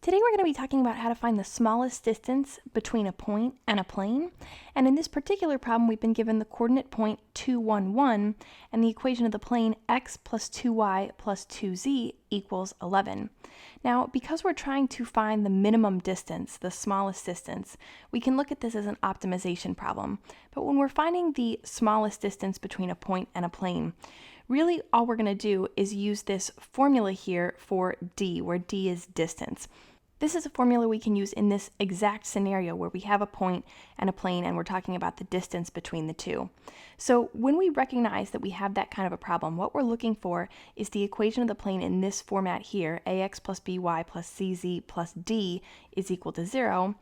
Today we're going to be talking about how to find the smallest distance between a point and a plane. And in this particular problem, we've been given the coordinate point 2, 1, 1, and the equation of the plane x plus 2y plus 2z equals 11. Now, because we're trying to find the minimum distance, the smallest distance, we can look at this as an optimization problem. But when we're finding the smallest distance between a point and a plane, really all we're going to do is use this formula here for d, where d is distance. This is a formula we can use in this exact scenario where we have a point and a plane and we're talking about the distance between the two. So when we recognize that we have that kind of a problem, what we're looking for is the equation of the plane in this format here, ax plus by plus cz plus d is equal to 0,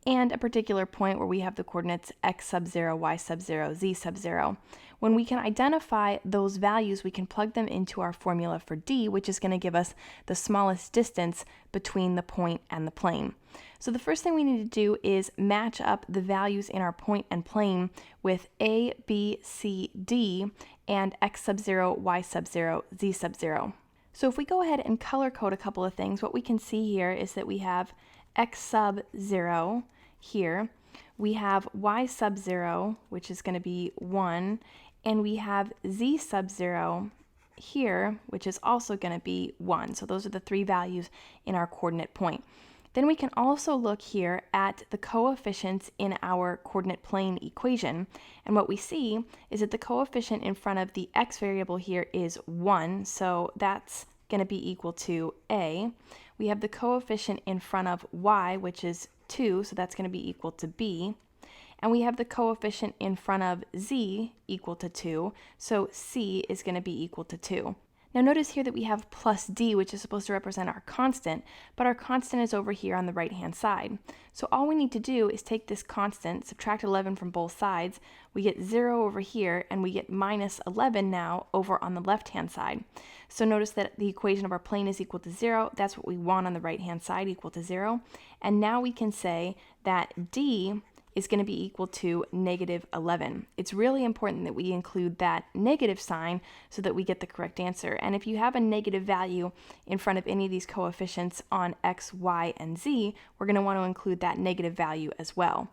and a particular point where we have the coordinates x sub 0, y sub 0, z sub 0. When we can identify those values, we can plug them into our formula for d, which is going to give us the smallest distance between the point and the plane. So the first thing we need to do is match up the values in our point and plane with a, b, c, d, and x sub 0, y sub 0, z sub 0. So if we go ahead and color code a couple of things, what we can see here is that we have x sub 0 here, we have y sub 0, which is going to be 1, and we have z sub 0 here, which is also going to be 1. So those are the three values in our coordinate point. Then we can also look here at the coefficients in our coordinate plane equation, and what we see is that the coefficient in front of the x variable here is 1, so that's going to be equal to a. We have the coefficient in front of y, which is 2, so that's going to be equal to b. And we have the coefficient in front of z equal to 2, so c is going to be equal to 2. Now notice here that we have plus d, which is supposed to represent our constant, but our constant is over here on the right-hand side. So all we need to do is take this constant, subtract 11 from both sides, we get 0 over here, and we get minus 11 now over on the left-hand side. So notice that the equation of our plane is equal to 0. That's what we want on the right-hand side, equal to 0. And now we can say that d is going to be equal to negative 11. It's really important that we include that negative sign so that we get the correct answer. And if you have a negative value in front of any of these coefficients on x, y, and z, we're going to want to include that negative value as well.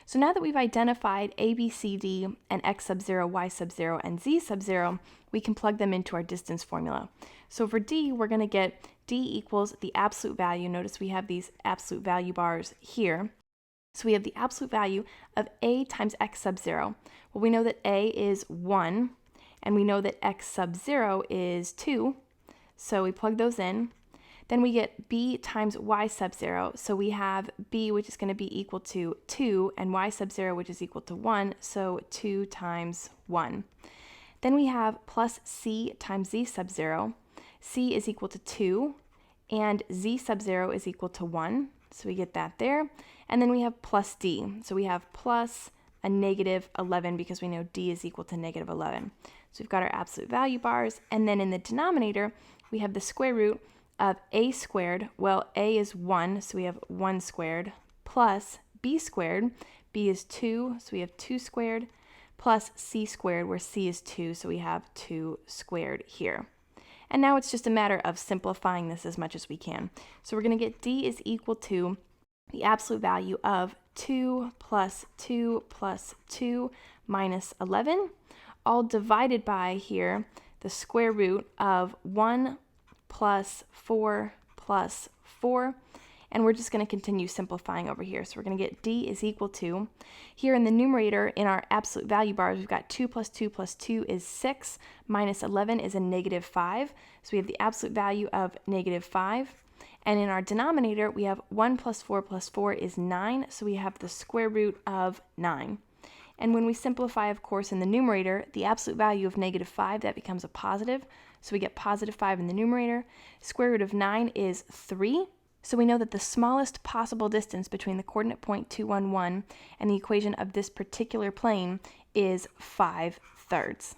So now that we've identified a, b, c, d, and x sub 0, y sub 0, and z sub 0, we can plug them into our distance formula. So for d, we're going to get d equals the absolute value. Notice we have these absolute value bars here. So we have the absolute value of a times x sub 0. Well, we know that a is 1, and we know that x sub 0 is 2, so we plug those in. Then we get b times y sub 0, so we have b, which is going to be equal to 2, and y sub 0, which is equal to 1, so 2 times 1. Then we have plus c times z sub 0. c is equal to 2, and z sub 0 is equal to 1. So we get that there. And then we have plus d. So we have plus a negative 11 because we know d is equal to negative 11. So we've got our absolute value bars. And then in the denominator, we have the square root of a squared. Well, a is 1, so we have 1 squared, plus b squared. b is 2, so we have 2 squared, plus c squared, where c is 2, so we have 2 squared here. And now it's just a matter of simplifying this as much as we can. So we're going to get d is equal to the absolute value of 2 plus 2 plus 2 minus 11, all divided by here the square root of 1 plus 4 plus 4. And we're just going to continue simplifying over here. So we're going to get d is equal to, here in the numerator in our absolute value bars, we've got 2 plus 2 plus 2 is 6, minus 11 is a negative 5. So we have the absolute value of negative 5. And in our denominator, we have 1 plus 4 plus 4 is 9. So we have the square root of 9. And when we simplify, of course, in the numerator, the absolute value of negative 5, that becomes a positive. So we get positive 5 in the numerator. Square root of 9 is 3. So we know that the smallest possible distance between the coordinate point 2, 1, 1 and the equation of this particular plane is 5/3.